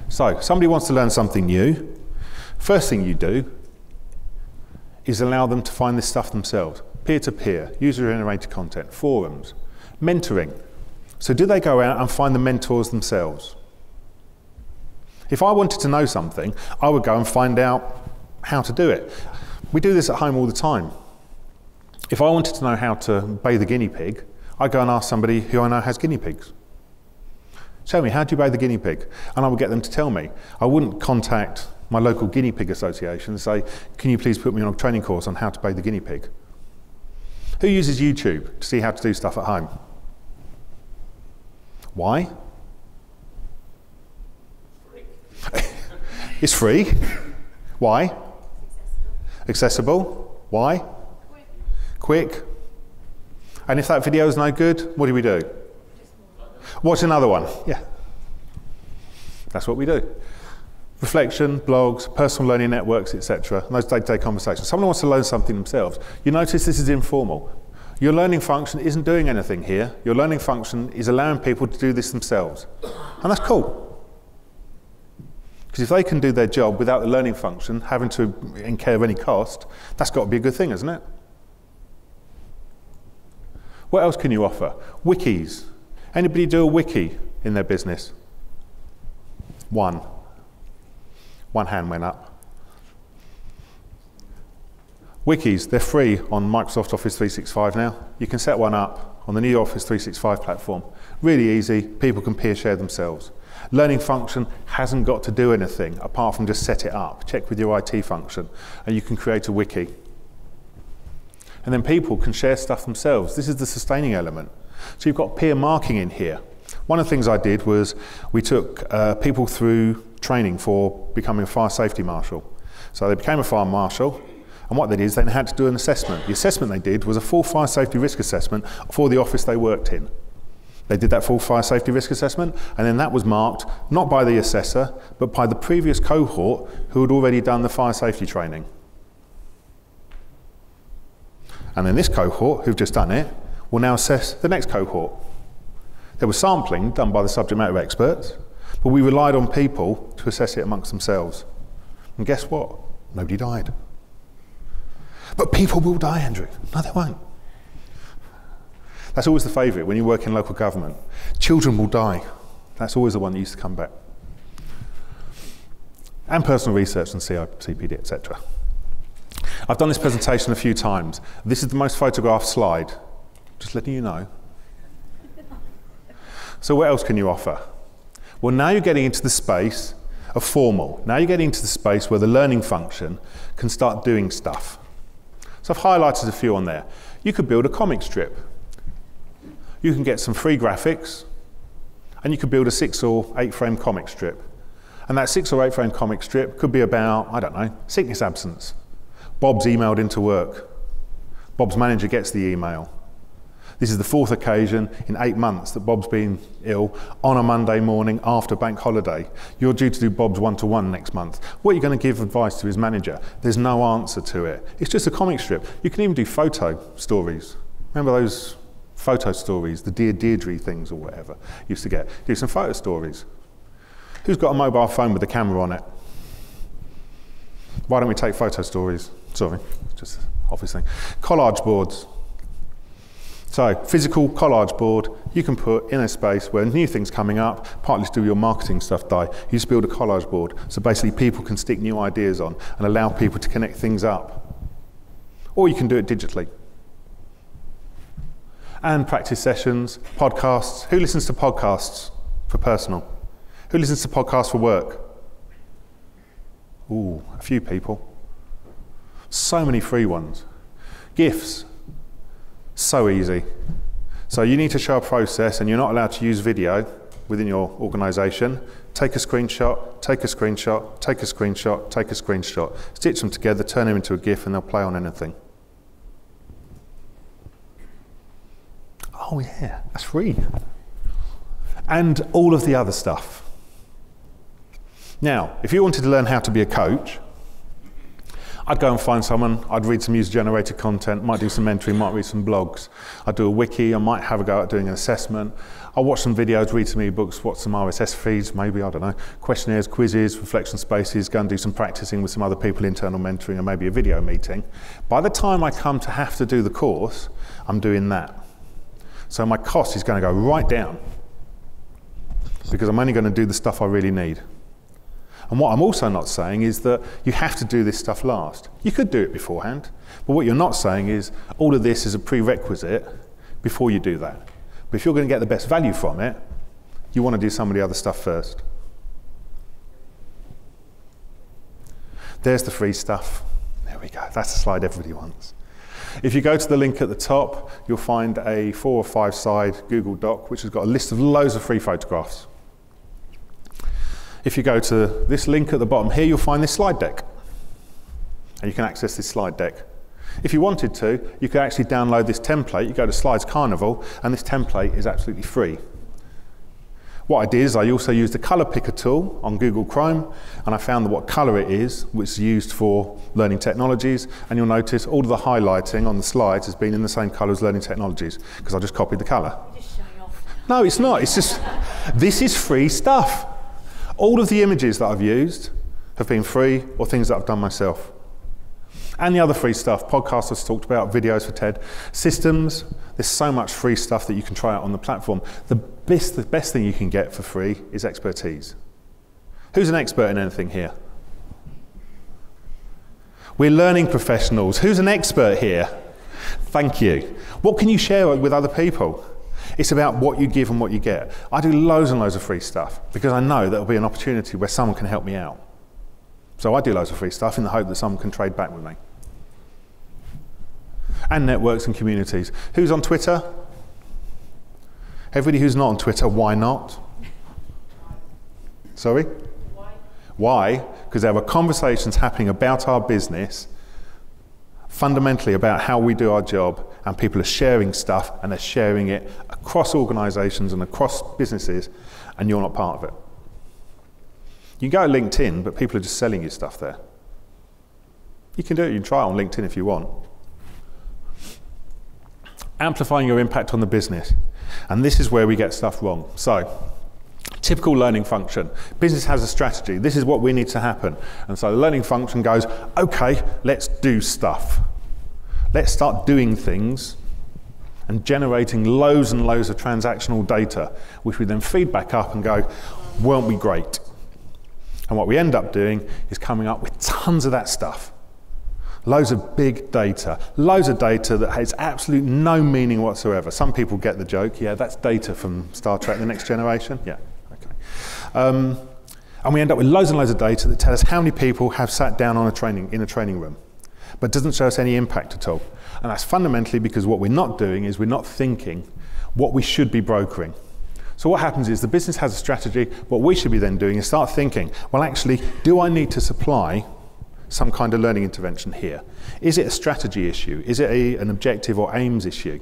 [SPEAKER 7] So, somebody wants to learn something new. First thing you do is allow them to find this stuff themselves. Peer-to-peer, user-generated content, forums, mentoring. So do they go out and find the mentors themselves? If I wanted to know something, I would go and find out how to do it. We do this at home all the time. If I wanted to know how to bathe a guinea pig, I'd go and ask somebody who I know has guinea pigs. Tell me, how do you bathe a guinea pig? And I would get them to tell me. I wouldn't contact my local guinea pig association and say, can you please put me on a training course on how to bathe a guinea pig? Who uses YouTube to see how to do stuff at home? Why? It's free. Why? Accessible. Why? Quick. And if that video is no good, what do? Watch another one. Yeah. That's what we do. Reflection, blogs, personal learning networks, etc. Those day-to-day conversations. Someone wants to learn something themselves. You notice this is informal. Your learning function isn't doing anything here. Your learning function is allowing people to do this themselves. And that's cool. Because if they can do their job without the learning function having to incur any cost, that's got to be a good thing, isn't it? What else can you offer? Wikis. Anybody do a wiki in their business? One. One hand went up. Wikis, they're free on Microsoft Office 365 now. You can set one up on the new Office 365 platform. Really easy, people can peer share themselves. Learning function hasn't got to do anything apart from just set it up. Check with your IT function and you can create a wiki. And then people can share stuff themselves. This is the sustaining element. So you've got peer marking in here. One of the things I did was we took people through training for becoming a fire safety marshal. So they became a fire marshal, and what they did is they had to do an assessment. The assessment they did was a full fire safety risk assessment for the office they worked in. They did that full fire safety risk assessment, and then that was marked not by the assessor, but by the previous cohort who had already done the fire safety training. And then this cohort, who've just done it, will now assess the next cohort. There was sampling done by the subject matter experts, but we relied on people to assess it amongst themselves. And guess what? Nobody died. But people will die, Andrew. No, they won't. That's always the favourite when you work in local government. Children will die. That's always the one that used to come back. And personal research and CPD, etc. I've done this presentation a few times. This is the most photographed slide. Just letting you know. So what else can you offer? Well, now you're getting into the space of formal. Now you're getting into the space where the learning function can start doing stuff. So I've highlighted a few on there. You could build a comic strip. You can get some free graphics, and you could build a 6 or 8 frame comic strip. And that 6 or 8 frame comic strip could be about, I don't know, sickness absence. Bob's emailed into work. Bob's manager gets the email. This is the 4th occasion in 8 months that Bob's been ill on a Monday morning after bank holiday. You're due to do Bob's one-to-one next month. What are you going to give advice to his manager? There's no answer to it. It's just a comic strip. You can even do photo stories. Remember those photo stories, the Dear Deirdre things or whatever you used to get? Do some photo stories. Who's got a mobile phone with a camera on it? Why don't we take photo stories? Sorry, just obvious thing. Collage boards. So, physical collage board, you can put in a space where new things coming up, partly to do your marketing stuff die. You just build a collage board. So basically people can stick new ideas on and allow people to connect things up. Or you can do it digitally. And practice sessions, podcasts. Who listens to podcasts for personal? Who listens to podcasts for work? Ooh, a few people. So many free ones. GIFs. So easy. So you need to show a process and you're not allowed to use video within your organisation. Take a screenshot, take a screenshot, take a screenshot, take a screenshot. Stitch them together, turn them into a GIF and they'll play on anything. Oh yeah, that's free. And all of the other stuff. Now, if you wanted to learn how to be a coach, I'd go and find someone, I'd read some user-generated content, might do some mentoring, might read some blogs. I'd do a wiki, I might have a go at doing an assessment. I'll watch some videos, read some ebooks, watch some RSS feeds, maybe, I don't know, questionnaires, quizzes, reflection spaces, go and do some practicing with some other people, internal mentoring, and maybe a video meeting. By the time I come to have to do the course, I'm doing that. So my cost is going to go right down because I'm only going to do the stuff I really need. And what I'm also not saying is that you have to do this stuff last. You could do it beforehand, but what you're not saying is all of this is a prerequisite before you do that. But if you're going to get the best value from it, you want to do some of the other stuff first. There's the free stuff. There we go. That's the slide everybody wants. If you go to the link at the top, you'll find a 4 or 5 side Google Doc, which has got a list of loads of free photographs. If you go to this link at the bottom here, you'll find this slide deck. And you can access this slide deck. If you wanted to, you could actually download this template. You go to Slides Carnival, and this template is absolutely free. What I did is I also used the colour picker tool on Google Chrome, and I found what colour it is, which is used for learning technologies, and you'll notice all of the highlighting on the slides has been in the same colour as learning technologies, because I just copied the colour.
[SPEAKER 2] You're just showing off.
[SPEAKER 7] No, it's not. It's just, this is free stuff. All of the images that I've used have been free or things that I've done myself. And the other free stuff, podcasts I've talked about, videos for TED, systems, there's so much free stuff that you can try out on the platform. The best thing you can get for free is expertise. Who's an expert in anything here? We're learning professionals. Who's an expert here? Thank you. What can you share with other people? It's about what you give and what you get. I do loads and loads of free stuff because I know there'll be an opportunity where someone can help me out. So I do loads of free stuff in the hope that someone can trade back with me. And networks and communities. Who's on Twitter? Everybody who's not on Twitter, why not? Sorry? Why? Because there are conversations happening about our business, fundamentally about how we do our job, and people are sharing stuff and they're sharing it across organisations and across businesses, and you're not part of it. You can go to LinkedIn, but people are just selling you stuff there. You can do it, you can try it on LinkedIn if you want. Amplifying your impact on the business. And this is where we get stuff wrong. So, typical learning function. Business has a strategy. This is what we need to happen. And so the learning function goes, okay, let's do stuff. Let's start doing things and generating loads and loads of transactional data, which we then feed back up and go, weren't we great? And what we end up doing is coming up with tons of that stuff. Loads of big data, loads of data that has absolutely no meaning whatsoever. Some people get the joke, yeah, that's data from Star Trek The Next Generation. Yeah, okay. And we end up with loads and loads of data that tell us how many people have sat down in a training room, but doesn't show us any impact at all. And that's fundamentally because what we're not doing is we're not thinking what we should be brokering. So what happens is the business has a strategy. What we should be then doing is start thinking, well, actually, do I need to supply some kind of learning intervention here? Is it a strategy issue? Is it an objective or aims issue?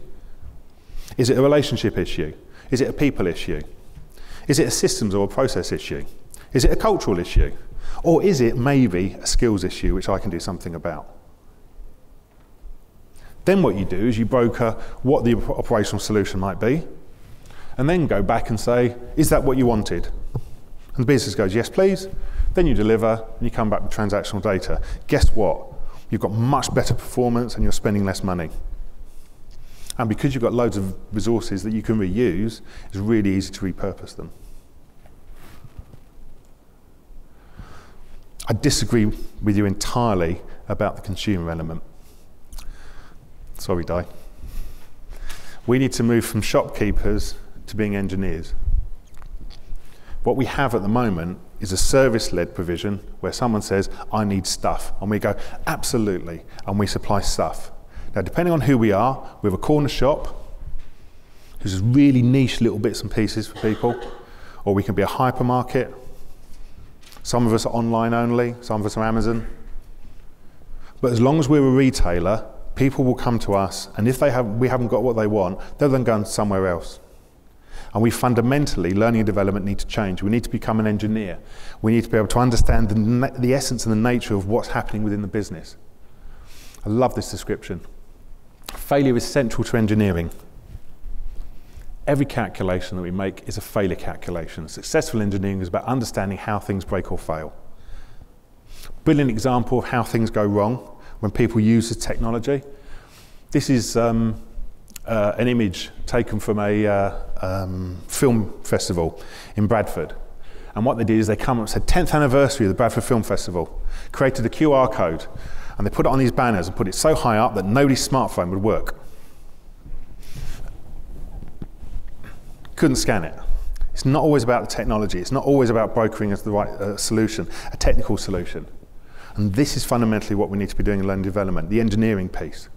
[SPEAKER 7] Is it a relationship issue? Is it a people issue? Is it a systems or a process issue? Is it a cultural issue? Or is it maybe a skills issue which I can do something about? Then what you do is you broker what the operational solution might be, and then go back and say, is that what you wanted? And the business goes, yes please. Then you deliver, and you come back with transactional data. Guess what? You've got much better performance and you're spending less money. And because you've got loads of resources that you can reuse, it's really easy to repurpose them. I disagree with you entirely about the consumer element. Sorry, Di. We need to move from shopkeepers to being engineers. What we have at the moment is a service-led provision where someone says, I need stuff. And we go, absolutely, and we supply stuff. Now, depending on who we are, we have a corner shop, who's really niche little bits and pieces for people, or we can be a hypermarket. Some of us are online only, some of us are Amazon. But as long as we're a retailer, people will come to us, and if we haven't got what they want, they'll then go somewhere else. And we fundamentally, learning and development need to change. We need to become an engineer. We need to be able to understand the essence and the nature of what's happening within the business. I love this description. Failure is central to engineering. Every calculation that we make is a failure calculation. Successful engineering is about understanding how things break or fail. Brilliant example of how things go wrong when people use this technology. This is an image taken from a film festival in Bradford. And what they did is they come up and said, 10th anniversary of the Bradford Film Festival, created a QR code, and they put it on these banners and put it so high up that nobody's smartphone would work. Couldn't scan it. It's not always about the technology. It's not always about brokering as the right solution, a technical solution. And this is fundamentally what we need to be doing in learning and development, the engineering piece.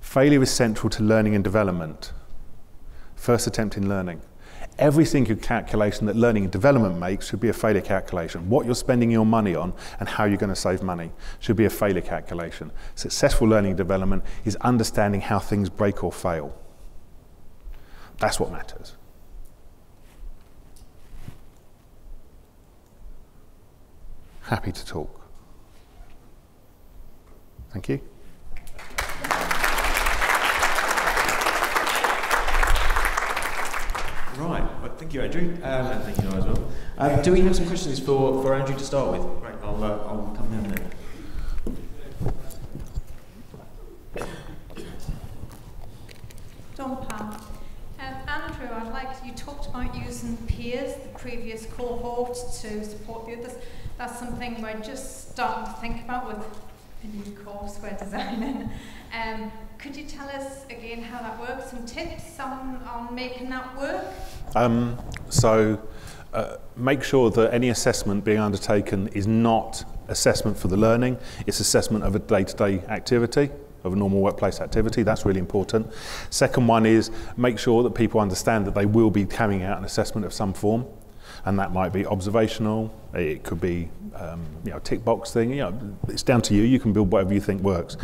[SPEAKER 7] Failure is central to learning and development. First attempt in learning. Every single calculation that learning and development makes should be a failure calculation. What you're spending your money on and how you're going to save money should be a failure calculation. Successful learning and development is understanding how things break or fail. That's what matters. Happy to talk. Thank you.
[SPEAKER 1] Right, well, thank you, Andrew, and thank you, Noah, as well. Do we have some questions for Andrew to start with? Right, I'll come down there.
[SPEAKER 8] Don Pam. Andrew, I'd like you talked about using peers, the previous cohort, to support the others. That's something we're just starting to think about with a new course we're designing. Could you tell us again how that works? Some tips on making that work?
[SPEAKER 7] Make sure that any assessment being undertaken is not assessment for the learning, it's assessment of a day-to-day activity, of a normal workplace activity. That's really important. Second one is make sure that people understand that they will be carrying out an assessment of some form, and that might be observational, it could be tick box thing, it's down to you, you can build whatever you think works.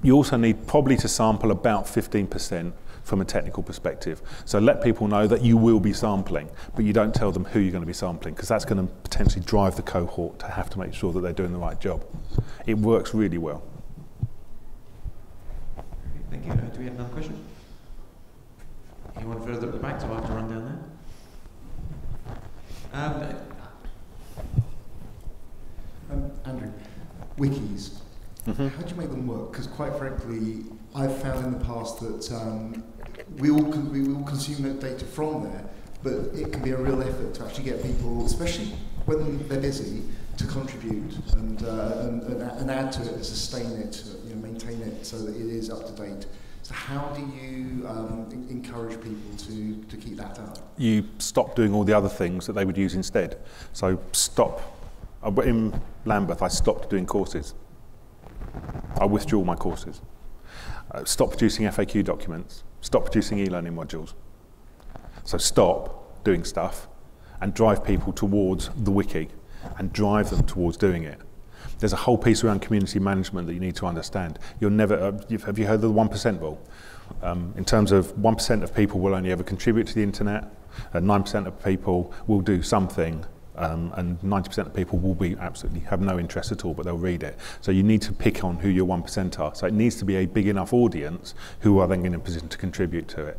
[SPEAKER 7] You also need probably to sample about 15% from a technical perspective. So let people know that you will be sampling, but you don't tell them who you're going to be sampling, because that's going to potentially drive the cohort to have to make sure that they're doing the right job. It works really well.
[SPEAKER 1] Thank you. Do we have another question? Anyone further at the back, so I have to run down there?
[SPEAKER 6] Andrew, wikis. How do you make them work? Because quite frankly, I've found in the past that we all consume that data from there, but it can be a real effort to actually get people, especially when they're busy, to contribute and add to it and sustain it, maintain it so that it is up to date. So how do you encourage people to keep that up?
[SPEAKER 7] You stop doing all the other things that they would use instead. So stop. In Lambeth, I stopped doing courses. I withdrew all my courses. Stop producing FAQ documents. Stop producing e-learning modules. So stop doing stuff and drive people towards the wiki and drive them towards doing it. There's a whole piece around community management that you need to understand. You'll never, have you heard of the 1% rule? In terms of 1% of people will only ever contribute to the internet, 9% of people will do something, and 90% of people will be absolutely have no interest at all, but they'll read it. So you need to pick on who your 1% are. So it needs to be a big enough audience who are then in a position to contribute to it.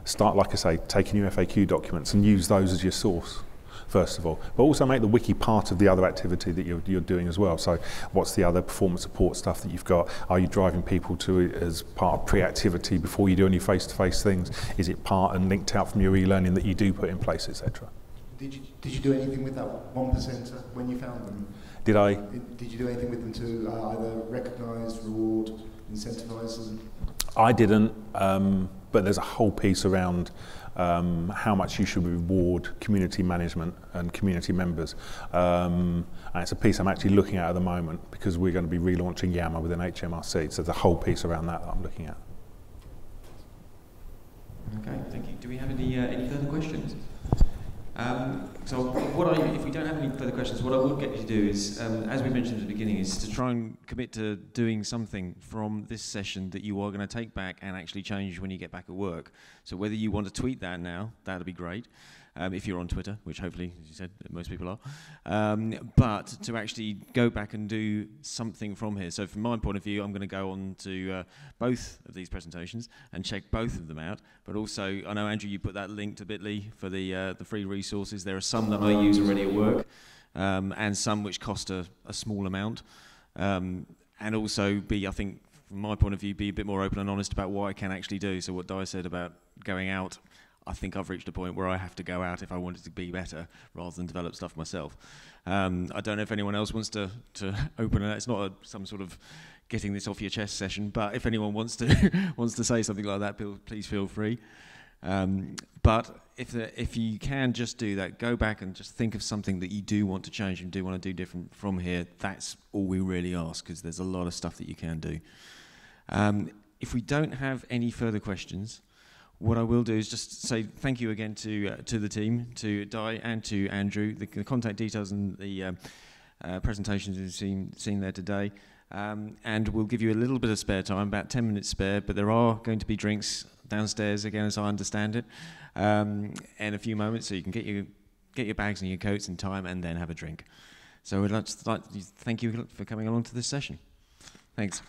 [SPEAKER 7] Start, like I say, taking your FAQ documents and use those as your source, first of all. But also make the wiki part of the other activity that you're doing as well. So what's the other performance support stuff that you've got? Are you driving people to it as part of pre-activity before you do any face-to-face things? Is it part and linked out from your e-learning that you do put in place, etc.?
[SPEAKER 6] Did you do anything with that 1% when you found them?
[SPEAKER 7] Did I?
[SPEAKER 6] Did you do anything with them to either recognise, reward, incentivise them? I
[SPEAKER 7] didn't, but there's a whole piece around how much you should reward community management and community members. And it's a piece I'm actually looking at the moment because we're going to be relaunching Yammer within HMRC. So there's a whole piece around that I'm looking at.
[SPEAKER 1] Okay, thank you. Do we have any further questions? So if we don't have any further questions, what I will get you to do is, as we mentioned at the beginning, is to try and commit to doing something from this session that you are going to take back and actually change when you get back at work. So whether you want to tweet that now, that'd be great. If you're on Twitter, which hopefully, as you said, most people are. But to actually go back and do something from here. So from my point of view, I'm going to go on to both of these presentations and check both of them out. But also, I know, Andrew, you put that link to Bitly for the free resources. There are some that I use already at work, and some which cost a small amount. And also I think, from my point of view, be a bit more open and honest about what I can actually do. So what Di said about going out, I think I've reached a point where I have to go out if I wanted to be better rather than develop stuff myself. I don't know if anyone else wants to open it. It's not some sort of getting this off your chest session, but if anyone wants to say something like that, please feel free. But if you can just do that, go back and just think of something that you do want to change and do want to do different from here. That's all we really ask, because there's a lot of stuff that you can do. If we don't have any further questions, what I will do is just say thank you again to the team, to Di and to Andrew. The contact details and the presentations you've seen there today. And we'll give you a little bit of spare time, about 10 minutes spare, but there are going to be drinks downstairs, again, as I understand it, in a few moments, so you can get your bags and your coats in time and then have a drink. So we'd like to thank you for coming along to this session. Thanks.